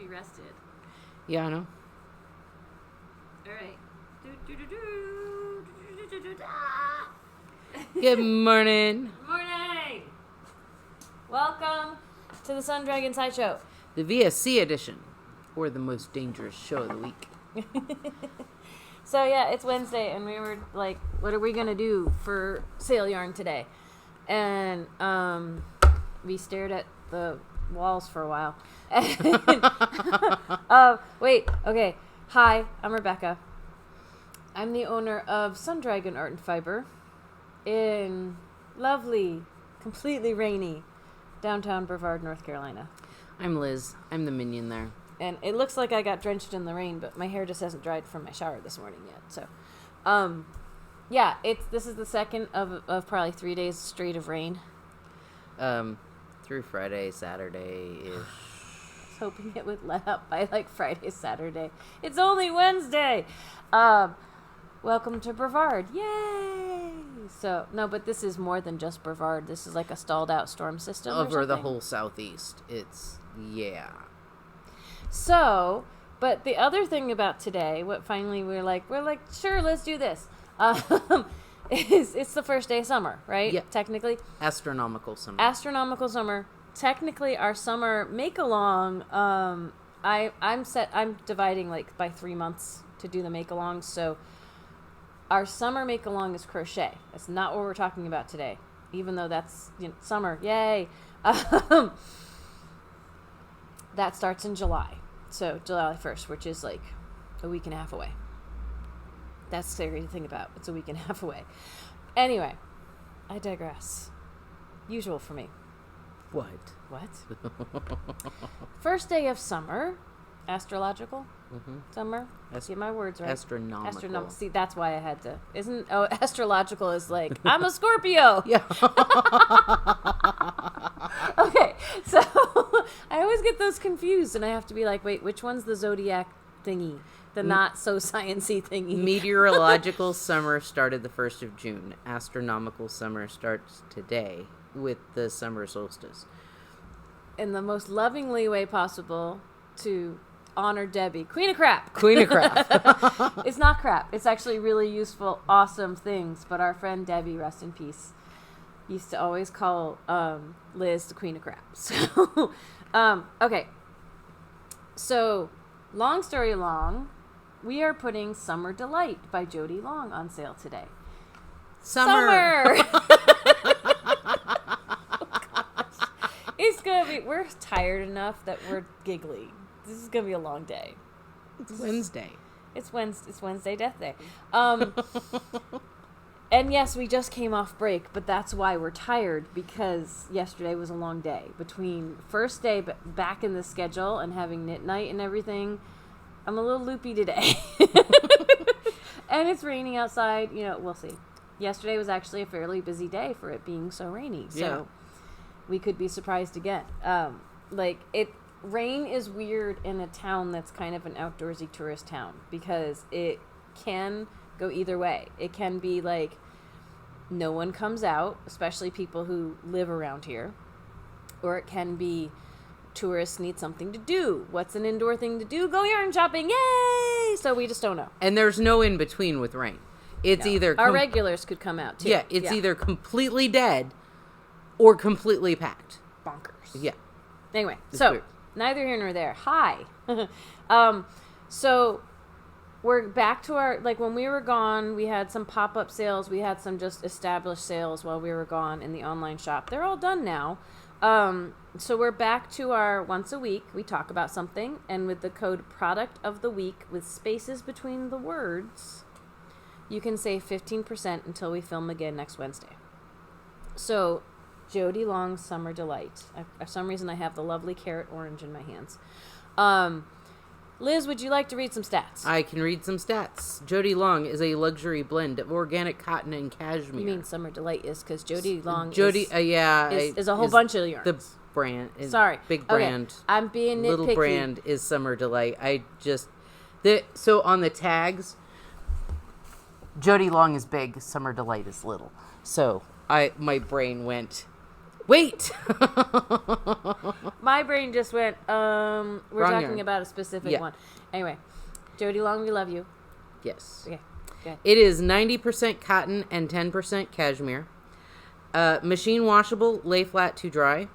pretty rested. Yeah, I know. All right. Good morning. Morning. Welcome to the Sun Dragon Sideshow. The VSC edition, or the most dangerous show of the week. So yeah, it's Wednesday, and we were like, "What are we gonna do for sale yarn today?" And we stared at the walls for a while. Wait, okay. Hi, I'm Rebecca. I'm the owner of Sun Dragon Art and Fiber in lovely, completely rainy downtown Brevard, North Carolina. I'm Liz. I'm the minion there. And it looks like I got drenched in the rain, but my hair just hasn't dried from my shower this morning yet. So, yeah, this is the second of probably 3 days straight of rain. Through Friday, Saturday-ish. I was hoping it would let up by like Friday, Saturday. It's only Wednesday. Welcome to Brevard. Yay! So, no, but this is more than just Brevard. This is like a stalled out storm system Over the whole southeast. Yeah. So, but the other thing about today, what finally we're like, sure, let's do this. It's the first day of summer, right? Yeah. Technically. Astronomical summer. Astronomical summer. Technically, our summer make-along, I'm dividing like by 3 months to do the make-along, so our summer make-along is crochet. That's not what we're talking about today, even though that's summer. Yay! That starts in July. So July 1st, which is like a week and a half away. That's scary to think about. It's a week and a half away. Anyway, I digress. Usual for me. What? First day of summer. Astrological? Mm-hmm. Summer? Get my words right. Astronomical. See, that's why I had to. Astrological is like, I'm a Scorpio. Yeah. Okay, so I always get those confused, and I have to be like, wait, which one's the zodiac thingy? The not so sciencey thingy. Meteorological summer started the 1st of June. Astronomical summer starts today with the summer solstice. In the most lovingly way possible to honor Debbie. Queen of crap. It's not crap. It's actually really useful, awesome things. But our friend Debbie, rest in peace, used to always call Liz the Queen of crap. So, okay. So, long story long, we are putting Summer Delight by Jody Long on sale today. Summer! It's gonna be. We're tired enough that we're giggly. This is gonna be a long day. It's Wednesday. It's Wednesday, Death Day. And yes, we just came off break, but that's why we're tired, because yesterday was a long day. Between first day back in the schedule and having knit night and everything, I'm a little loopy today. And it's raining outside. We'll see. Yesterday was actually a fairly busy day for it being so rainy. So we could be surprised again. Rain is weird in a town that's kind of an outdoorsy tourist town, because it can go either way. It can be like no one comes out, especially people who live around here, or it can be tourists need something to do. What's an indoor thing to do? Go yarn shopping. Yay! So we just don't know. And there's no in between with rain. It's either our regulars could come out too. Yeah, it's either completely dead or completely packed. Bonkers. Yeah. Anyway, It's so weird. Neither here nor there. Hi. So we're back to our, when we were gone, we had some pop-up sales. We had some just established sales while we were gone in the online shop. They're all done now. So we're back to our once a week. We talk about something, and with the code product of the week with spaces between the words, you can save 15% until we film again next Wednesday. So Jody Long Summer Delight. For some reason, I have the lovely carrot orange in my hands. Liz, would you like to read some stats? I can read some stats. Jody Long is a luxury blend of organic cotton and cashmere. You mean Summer Delight is, because Jody Long is a whole bunch of yarns. The brand is big Okay. brand. I'm being nitpicky. Little brand is Summer Delight. So on the tags, Jody Long is big, Summer Delight is little. So my brain went, Wait. My brain just went, we're Wrong talking yarn. about a specific Yeah. one. Anyway, Jody Long, we love you. Yes. Okay. Good. It is 90% cotton and 10% cashmere. Machine washable, lay flat to dry.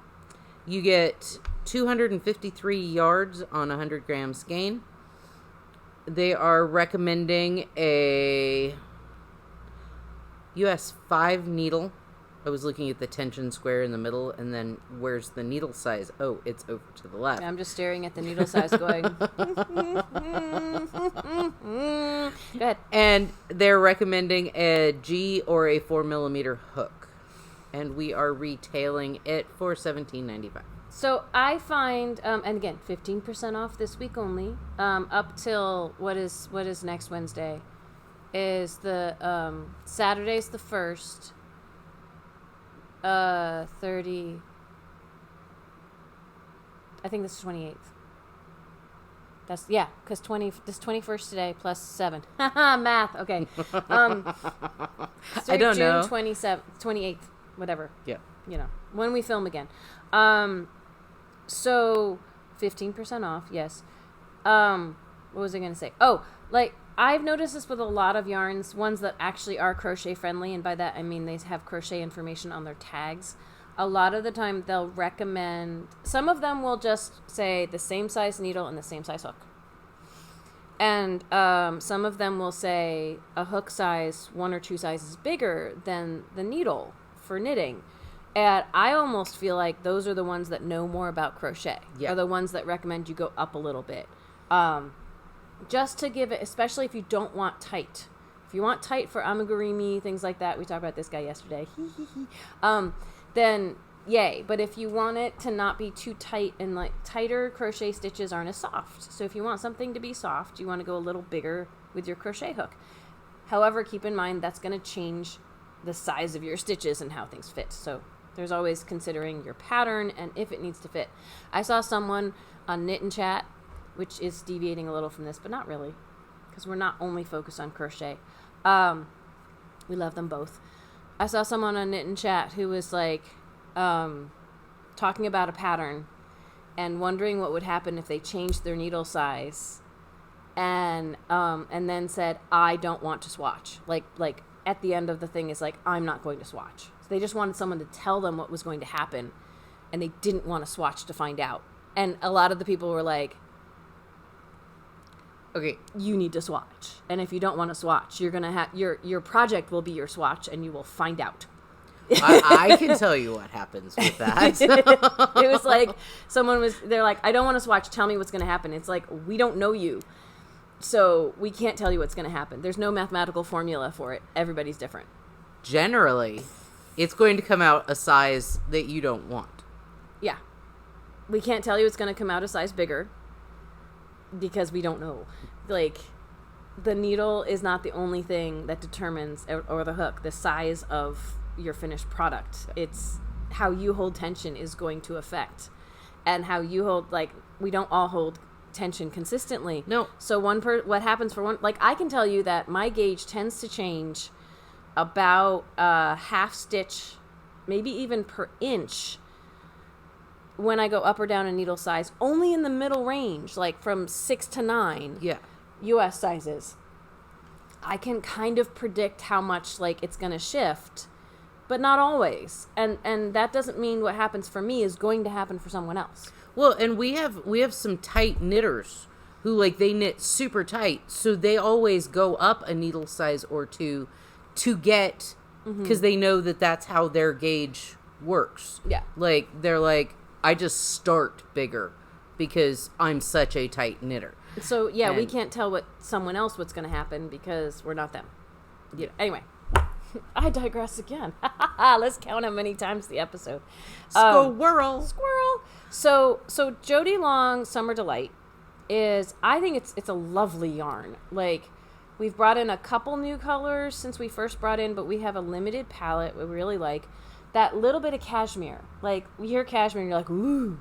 You get 253 yards on 100 grams skein. They are recommending a US 5 needle. I was looking at the tension square in the middle, and then where's the needle size? Oh, it's over to the left. I'm just staring at the needle size going. Go ahead. And they're recommending a G or a 4mm hook. And we are retailing it for $17.95. So I find, and again, 15% off this week only, up till what is next Wednesday, is the Saturday's the 1st, 30. I think this is 28th. That's because 21st today plus 7. Math. Okay. I don't know. June 28th, whatever. Yeah. When we film again. So 15% off, yes. What was I going to say? Oh, like I've noticed this with a lot of yarns, ones that actually are crochet friendly, and by that I mean they have crochet information on their tags. A lot of the time they'll recommend, some of them will just say the same size needle and the same size hook. And some of them will say a hook size 1 or 2 sizes bigger than the needle for knitting. And I almost feel like those are the ones that know more about crochet. Yeah. Are the ones that recommend you go up a little bit. Just to give it, especially if you don't want tight. If you want tight for amigurumi, things like that, we talked about this guy yesterday, then yay. But if you want it to not be too tight, and like tighter crochet stitches aren't as soft. So if you want something to be soft, you want to go a little bigger with your crochet hook. However, keep in mind that's going to change the size of your stitches and how things fit. So there's always considering your pattern and if it needs to fit. I saw someone on Knit and Chat, which is deviating a little from this, but not really, because we're not only focused on crochet. We love them both. I saw someone on Knit and Chat who was like talking about a pattern and wondering what would happen if they changed their needle size, and then said, I don't want to swatch. Like at the end of the thing is like, I'm not going to swatch. So they just wanted someone to tell them what was going to happen, and they didn't want to swatch to find out. And a lot of the people were like, Okay. you need to swatch. And if you don't want to swatch, you're going to have your project will be your swatch, and you will find out. I can tell you what happens with that. It was like they're like, I don't want to swatch. Tell me what's going to happen. It's like, we don't know you. So we can't tell you what's going to happen. There's no mathematical formula for it. Everybody's different. Generally, it's going to come out a size that you don't want. Yeah. We can't tell you it's going to come out a size bigger because we don't know. Like, the needle is not the only thing that determines, or the hook, the size of your finished product. It's how you hold tension is going to affect. And how you hold, like, we don't all hold tension consistently. No. So what happens for one, like, I can tell you that my gauge tends to change about half stitch, maybe even per inch, when I go up or down in needle size, only in the middle range, like from 6 to 9 US sizes. I can kind of predict how much, like, it's going to shift, but not always. And that doesn't mean what happens for me is going to happen for someone else. Well, and we have some tight knitters who, like, they knit super tight, so they always go up a needle size or two to get, because they know that that's how their gauge works. Yeah. Like, they're like, I just start bigger because I'm such a tight knitter. So, yeah, we can't tell what's going to happen because we're not them. Yeah. Anyway, I digress again. Let's count how many times the episode. Squirrel. So Jody Long Summer Delight is, I think it's a lovely yarn. Like, we've brought in a couple new colors since we first brought in, but we have a limited palette we really like. That little bit of cashmere. Like, we hear cashmere and you're like, ooh.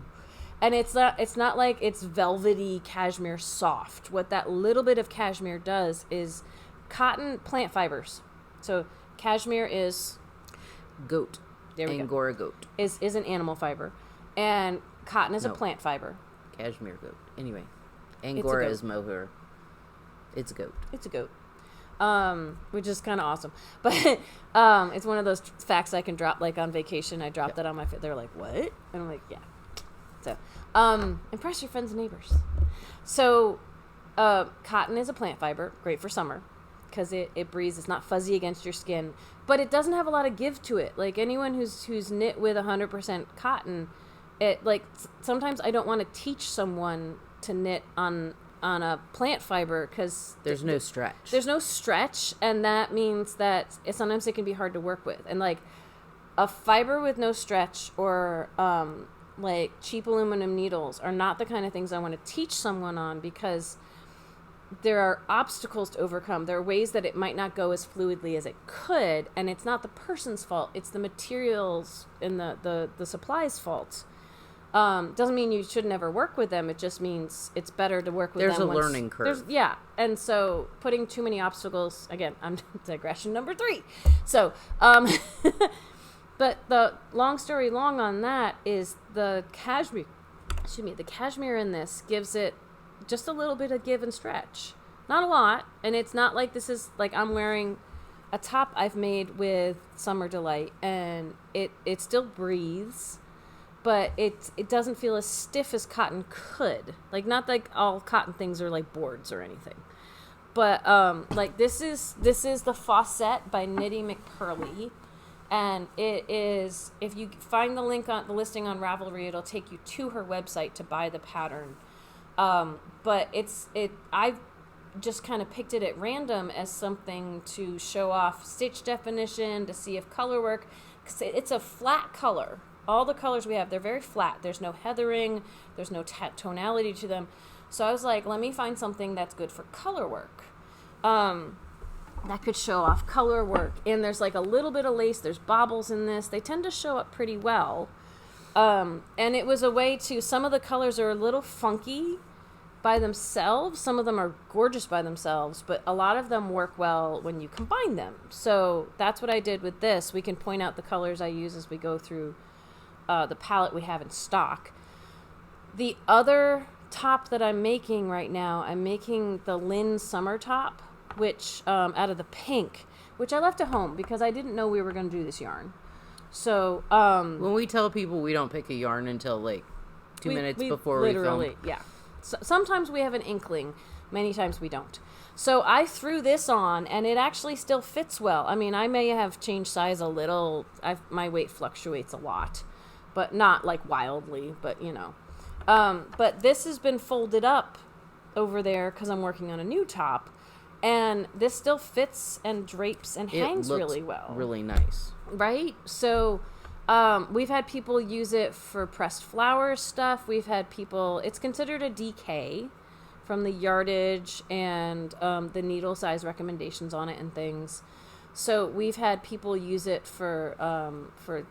And it's not like it's velvety cashmere soft. What that little bit of cashmere does is cotton plant fibers. So cashmere is goat. There we Angora goat. Is an animal fiber. And cotton is a plant fiber. Cashmere goat. Anyway, Angora is mohair. It's a goat. It's a goat. Which is kind of awesome. But it's one of those facts I can drop, like on vacation. I dropped that on my They're like, what? And I'm like, yeah. So, impress your friends and neighbors. So, cotton is a plant fiber, great for summer, because it breathes. It's not fuzzy against your skin, but it doesn't have a lot of give to it. Like anyone who's knit with 100% cotton, sometimes I don't want to teach someone to knit on a plant fiber because there's no stretch. There's no stretch, and that means that sometimes it can be hard to work with. And like a fiber with no stretch or like cheap aluminum needles are not the kind of things I want to teach someone on, because there are obstacles to overcome. There are ways that it might not go as fluidly as it could, and it's not the person's fault. It's the materials and the supplies' fault. Doesn't mean you should never work with them. It just means it's better to work with them. There's a learning curve. Yeah. And so putting too many obstacles, again, I'm digression number 3. So, but the long story long on that is the cashmere in this gives it just a little bit of give and stretch. Not a lot. And it's not like this is like I'm wearing a top I've made with Summer Delight, and it still breathes. But it doesn't feel as stiff as cotton could. Like, not like all cotton things are like boards or anything. But like this is the Fosette by Knitty McPurly, and it is, if you find the link on the listing on Ravelry, it'll take you to her website to buy the pattern. But I've just kind of picked it at random as something to show off stitch definition, to see if color work, 'cause it's a flat color. All the colors we have, they're very flat. There's no heathering. There's no tonality to them. So I was like, let me find something that's good for color work. That could show off color work. And there's like a little bit of lace. There's bobbles in this. They tend to show up pretty well. And it was a way to, some of the colors are a little funky by themselves. Some of them are gorgeous by themselves, but a lot of them work well when you combine them. So that's what I did with this. We can point out the colors I use as we go through the palette we have in stock. The other top that I'm making right now, I'm making the Lin Summer top, which out of the pink, which I left at home because I didn't know we were going to do this yarn. So when we tell people we don't pick a yarn until like 2 minutes before we film. Yeah. So sometimes we have an inkling, many times we don't. So I threw this on, and it actually still fits well. I mean, I may have changed size a little. My weight fluctuates a lot, but not like wildly, but you know. But this has been folded up over there because I'm working on a new top, and this still fits and drapes and hangs really well. Really nice. Right? So we've had people use it for pressed flowers stuff. We've had people, it's considered a DK from the yardage and the needle size recommendations on it and things. So we've had people use it for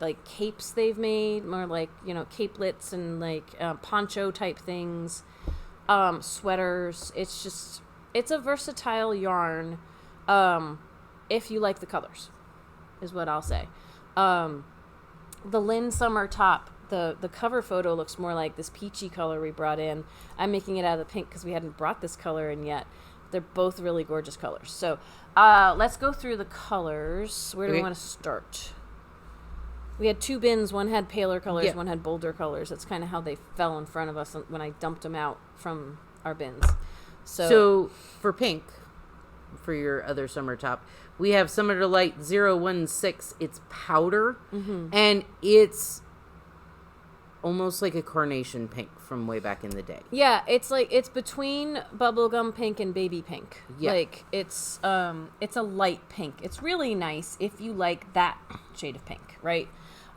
like capes they've made, more like, you know, capelets and like poncho type things, sweaters. It's a versatile yarn if you like the colors, is what I'll say. The Lin Summer top, the cover photo looks more like this peachy color we brought in. I'm making it out of the pink because we hadn't brought this color in yet. They're both really gorgeous colors. So let's go through the colors. Where do we want to start? We had 2 bins. One had paler colors, one had bolder colors. That's kind of how they fell in front of us when I dumped them out from our bins. So for pink, for your other summer top, we have Summer Delight 016. It's powder, and it's almost like a carnation pink from way back in the day. Yeah, it's like it's between bubblegum pink and baby pink. Yeah. Like it's a light pink. It's really nice if you like that shade of pink, right?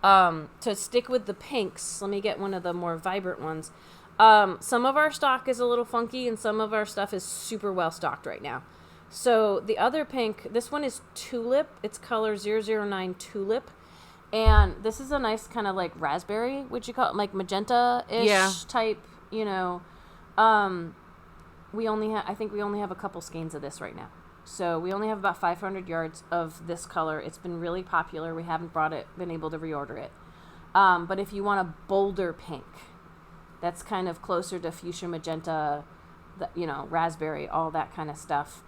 To stick with the pinks, let me get one of the more vibrant ones. Some of our stock is a little funky, and some of our stuff is super well stocked right now. So the other pink, this one is Tulip. It's color 009 Tulip. And this is a nice kind of like raspberry, would you call it? Like magenta-ish type, you know. I think we only have a couple skeins of this right now. So we only have about 500 yards of this color. It's been really popular. We haven't been able to reorder it. But if you want a bolder pink, that's kind of closer to fuchsia, magenta, raspberry, all that kind of stuff.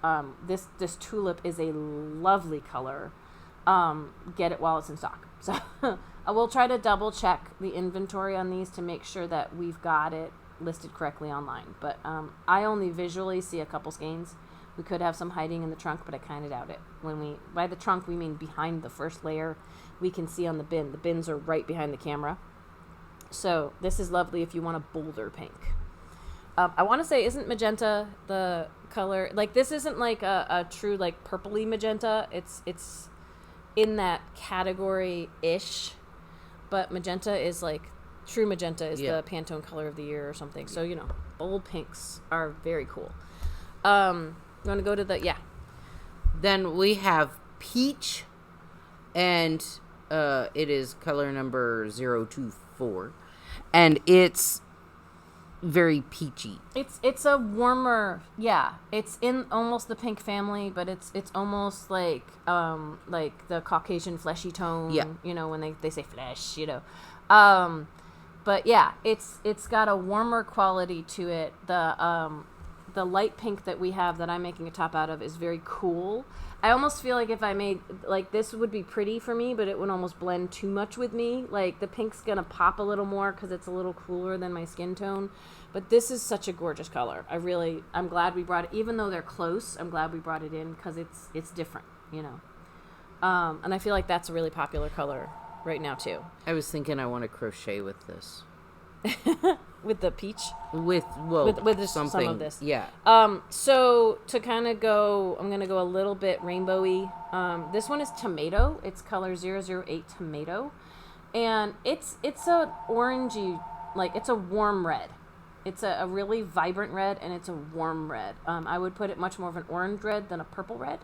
This tulip is a lovely color. Get it while it's in stock. So I will try to double check the inventory on these to make sure that we've got it listed correctly online. But I only visually see a couple skeins. We could have some hiding in the trunk, but I kind of doubt it. By the trunk, we mean behind the first layer. We can see on the bin. The bins are right behind the camera. So this is lovely if you want a bolder pink. I want to say, isn't magenta the color? Like, this isn't like a true, like, purpley magenta. It's in that category-ish. But magenta is, like, true magenta is the Pantone color of the year or something. So, bold pinks are very cool. You want to go to the, Then we have peach, and it is color number 024, and it's very peachy. It's a warmer, it's in almost the pink family, but it's almost like the Caucasian fleshy tone, when they say flesh, but yeah, it's got a warmer quality to it. The light pink that we have that I'm making a top out of is very cool. I almost feel like if I made, like, this would be pretty for me, but it would almost blend too much with me. Like, the pink's going to pop a little more because it's a little cooler than my skin tone. But this is such a gorgeous color. I'm glad we brought it, even though they're close, I'm glad we brought it in because it's different, And I feel like that's a really popular color right now, too. I was thinking I want to crochet with this. With the peach? With something. Some of this. Yeah. So to kind of go, I'm going to go a little bit rainbowy. This one is tomato. It's color 008 tomato. And it's a orangey, like, it's a warm red. It's a really vibrant red, and it's a warm red. I would put it much more of an orange red than a purple red.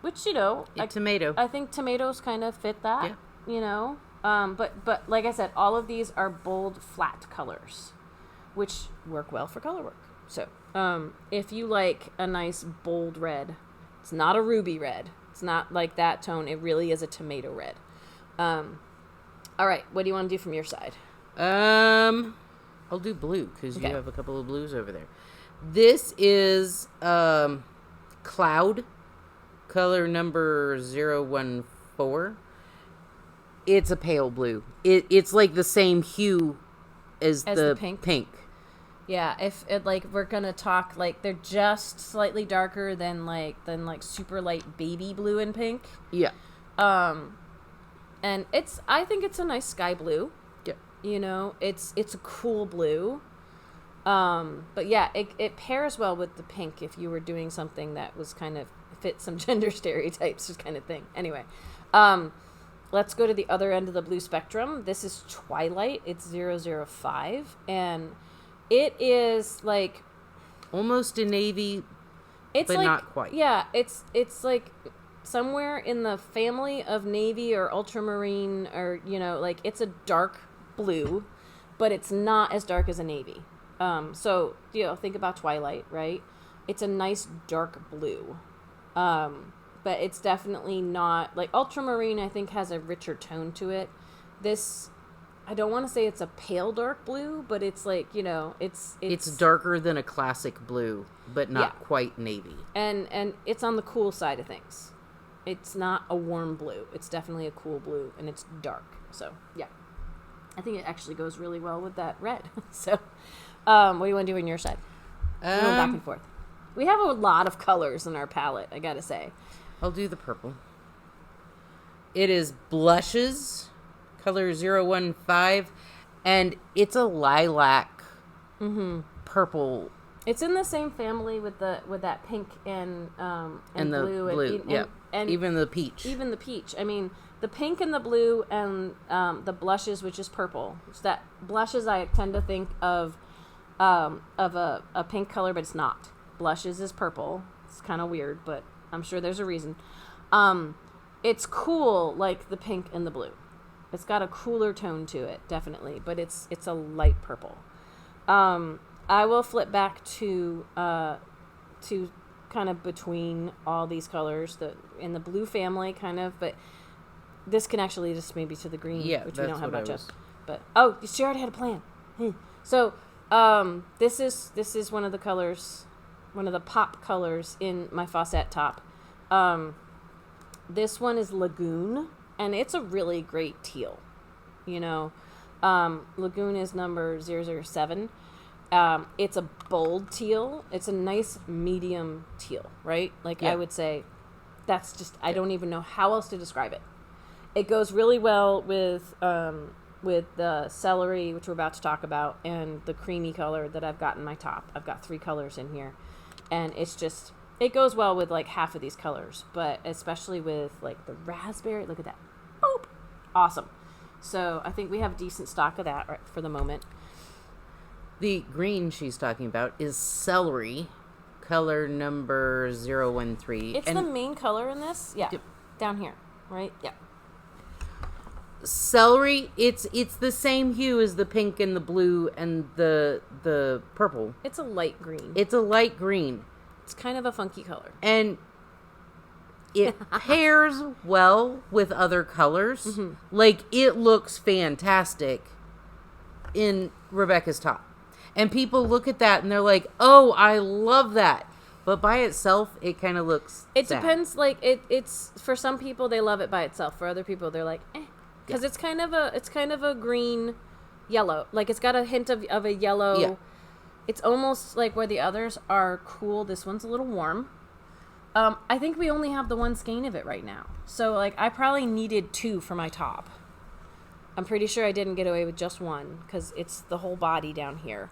Which, tomato. I think tomatoes kind of fit that, But like I said, all of these are bold, flat colors, which work well for color work. So, if you like a nice bold red, it's not a ruby red. It's not like that tone. It really is a tomato red. All right, what do you want to do from your side? I'll do blue because you have a couple of blues over there. This is cloud, color number 014. It's a pale blue. It's like the same hue as the pink. Yeah, if it, like, we're gonna talk, like, they're just slightly darker than super light baby blue and pink. Yeah. And I think it's a nice sky blue. Yeah. It's a cool blue. But yeah, it pairs well with the pink if you were doing something that was kind of fit some gender stereotypes, just kind of thing. Anyway, let's go to the other end of the blue spectrum. This is Twilight. It's 005. And it is like almost a navy, but like, not quite. Yeah, it's like somewhere in the family of navy or ultramarine, or, like, it's a dark blue, but it's not as dark as a navy. So, think about Twilight, right? It's a nice dark blue. But it's definitely not, like, ultramarine, I think, has a richer tone to it. This, I don't want to say it's a pale dark blue, but it's like, it's darker than a classic blue, but not quite navy. And it's on the cool side of things. It's not a warm blue. It's definitely a cool blue, and it's dark. So, yeah. I think it actually goes really well with that red. So, what do you want to do on your side? Going back and forth. We have a lot of colors in our palette, I gotta say. I'll do the purple. It is Blushes, color 015, and it's a lilac purple. It's in the same family with that pink and the blue. And even the peach. Even the peach. I mean, the pink and the blue and the Blushes, which is purple. So that Blushes, I tend to think of a pink color, but it's not. Blushes is purple. It's kind of weird, but I'm sure there's a reason. It's cool like the pink and the blue. It's got a cooler tone to it, definitely, but it's a light purple. I will flip back to kind kind of between all these colors, in the blue family, kind of, but this can actually lead us maybe to the green, which we don't have much of. But she already had a plan. So this is one of the colors, one of the pop colors in my Fosette top. This one is Lagoon, and it's a really great teal. You know, Lagoon is number 007. It's a bold teal. It's a nice medium teal, right? Like I would say, that's just, I don't even know how else to describe it. It goes really well with the celery, which we're about to talk about, and the creamy color that I've got in my top. I've got 3 colors in here, and it's just, it goes well with like half of these colors, but especially with like the raspberry. Look at that. Boop. Awesome. So I think we have decent stock of that right for the moment. The green she's talking about is celery, color number 013. It's the main color in this? Yeah. Yep. Down here, right? Yeah. Celery, it's the same hue as the pink and the blue and the purple. It's a light green. It's a light green. It's kind of a funky color. And it pairs well with other colors. Mm-hmm. Like, it looks fantastic in Rebecca's top. And people look at that and they're like, oh, I love that. But by itself, it kind of looks It sad. depends. Like, it's for some people, they love it by itself. For other people, they're like, eh. Because it's kind of a green yellow. Like, it's got a hint of a yellow. Yeah. It's almost like where the others are cool. This one's a little warm. I think we only have the one skein of it right now. So, like, I probably needed 2 for my top. I'm pretty sure I didn't get away with just 1, because it's the whole body down here.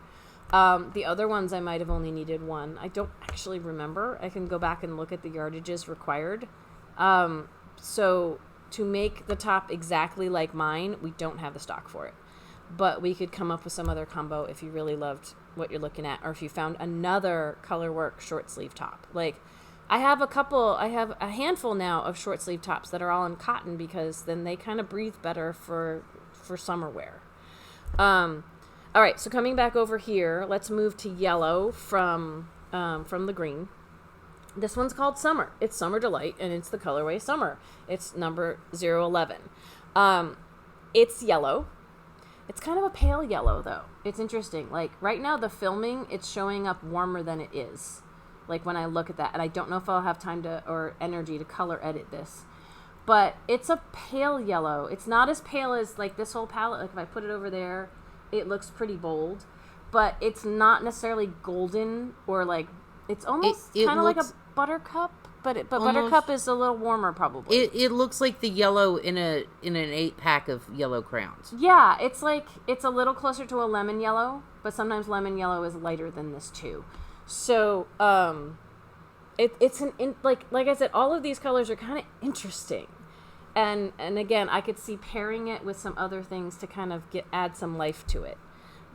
The other ones I might have only needed 1. I don't actually remember. I can go back and look at the yardages required. So to make the top exactly like mine, we don't have the stock for it. But we could come up with some other combo if you really loved what you're looking at, or if you found another colorwork short sleeve top. Like, I have a handful now of short sleeve tops that are all in cotton, because then they kind of breathe better for summer wear. All right, so coming back over here, let's move to yellow from the green. This one's called Summer. It's Summer Delight, and it's the colorway Summer. It's number 011. It's yellow. It's kind of a pale yellow, though. It's interesting. Like, right now, the filming, it's showing up warmer than it is. Like, when I look at that. And I don't know if I'll have time or energy to color edit this. But it's a pale yellow. It's not as pale as, like, this whole palette. Like, if I put it over there, it looks pretty bold. But it's not necessarily golden or, like, it's almost kind of like a buttercup. But buttercup is a little warmer, probably. It looks like the yellow in an 8-pack of yellow crowns. Yeah, it's like, it's a little closer to a lemon yellow, but sometimes lemon yellow is lighter than this too. So, like I said, all of these colors are kind of interesting, and again, I could see pairing it with some other things to kind of add some life to it.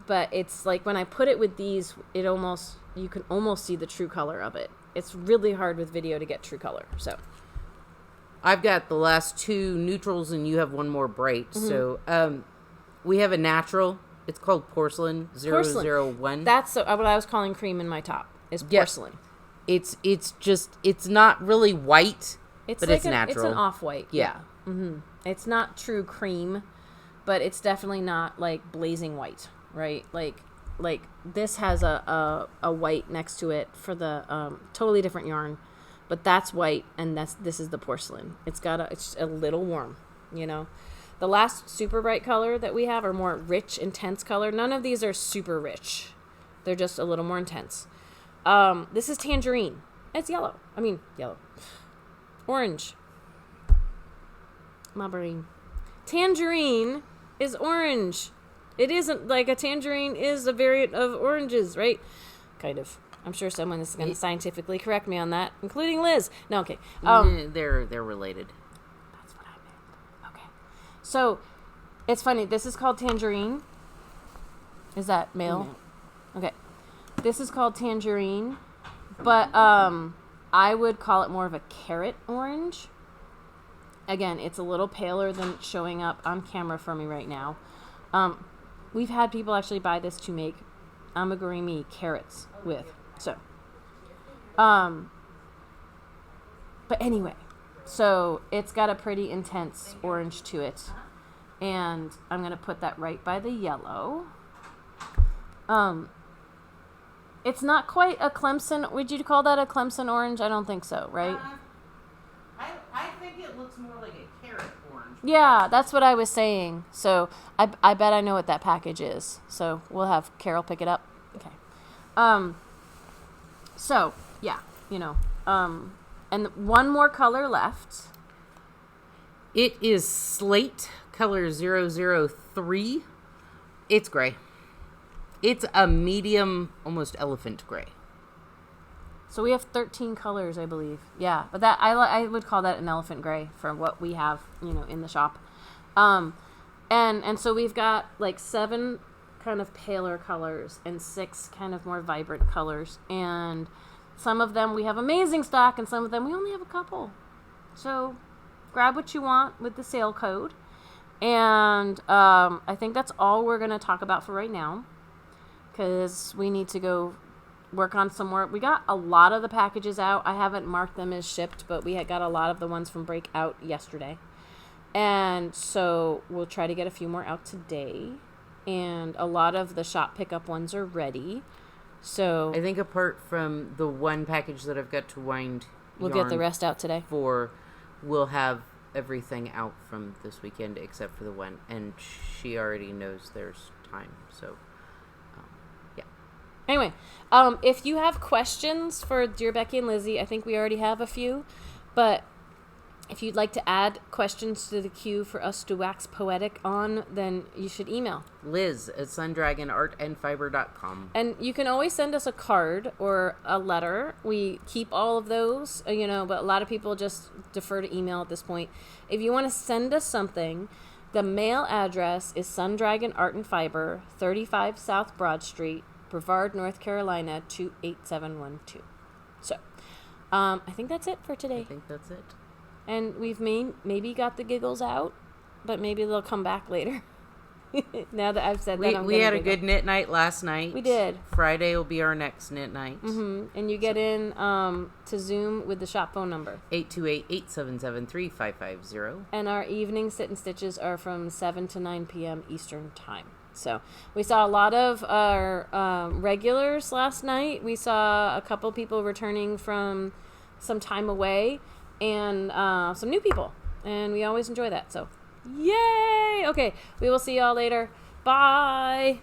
But it's like when I put it with these, you can almost see the true color of it. It's really hard with video to get true color. So I've got the last 2 neutrals and you have 1 more bright. Mm-hmm. So we have a natural. It's called Porcelain 001. That's what I was calling cream in my top, is porcelain. Yes. It's not really white, but like it's natural. It's an off-white. Yeah. Mm-hmm. It's not true cream, but it's definitely not like blazing white, right? Like this has a white next to it for the totally different yarn, but that's white, and this is the porcelain. It's a little warm, you know. The last super bright color that we have are more rich, intense color. None of these are super rich. They're just a little more intense. This is Tangerine. It's yellow. I mean, yellow. Orange. My brain. Tangerine is orange. It isn't like a tangerine is a variant of oranges, right? Kind of. I'm sure someone is going to scientifically correct me on that, including Liz. No, okay. They're related. That's what I meant. Okay. So, it's funny. This is called Tangerine. Is that male? Mm-hmm. Okay. This is called Tangerine, but I would call it more of a carrot orange. Again, it's a little paler than it's showing up on camera for me right now. We've had people actually buy this to make amigurumi carrots with. So, But anyway, so it's got a pretty intense orange to it. And I'm going to put that right by the yellow. It's not quite a Clemson. Would you call that a Clemson orange? I don't think so, right? I think it looks more like a carrot orange. Yeah, that's what I was saying. So I bet I know what that package is. So we'll have Carol pick it up. Okay. So yeah, and one more color left. It is slate color 003. It's gray. It's a medium, almost elephant gray. So we have 13 colors, I believe. Yeah, but that I would call that an elephant gray for what we have, in the shop. And so we've got like 7 kind of paler colors and 6 kind of more vibrant colors. And some of them we have amazing stock, and some of them we only have a couple. So grab what you want with the sale code. And I think that's all we're going to talk about for right now, because we need to go work on some more. We got a lot of the packages out. I haven't marked them as shipped, but we had got a lot of the ones from Break out yesterday. And so we'll try to get a few more out today. And a lot of the shop pickup ones are ready. So I think apart from the one package that I've got to wind, we'll get the rest out today. We'll have everything out from this weekend except for the one. And she already knows there's time, so... Anyway, if you have questions for Dear Becky and Lizzie, I think we already have a few, but if you'd like to add questions to the queue for us to wax poetic on, then you should email Liz@sundragonartandfiber.com. And you can always send us a card or a letter. We keep all of those, but a lot of people just defer to email at this point. If you want to send us something, the mail address is Sundragon Art and Fiber, 35 South Broad Street, Brevard, North Carolina, 28712. So, I think that's it for today. I think that's it. And we've maybe got the giggles out, but maybe they'll come back later. Now that I've said that, we had a good knit night last night. We did. Friday will be our next knit night. Mm-hmm. And you get in to Zoom with the shop phone number. 828-877-3550. And our evening sit and stitches are from 7 to 9 p.m. Eastern Time. So we saw a lot of our regulars last night. We saw a couple people returning from some time away, and some new people. And we always enjoy that. So, yay! Okay, we will see y'all later. Bye!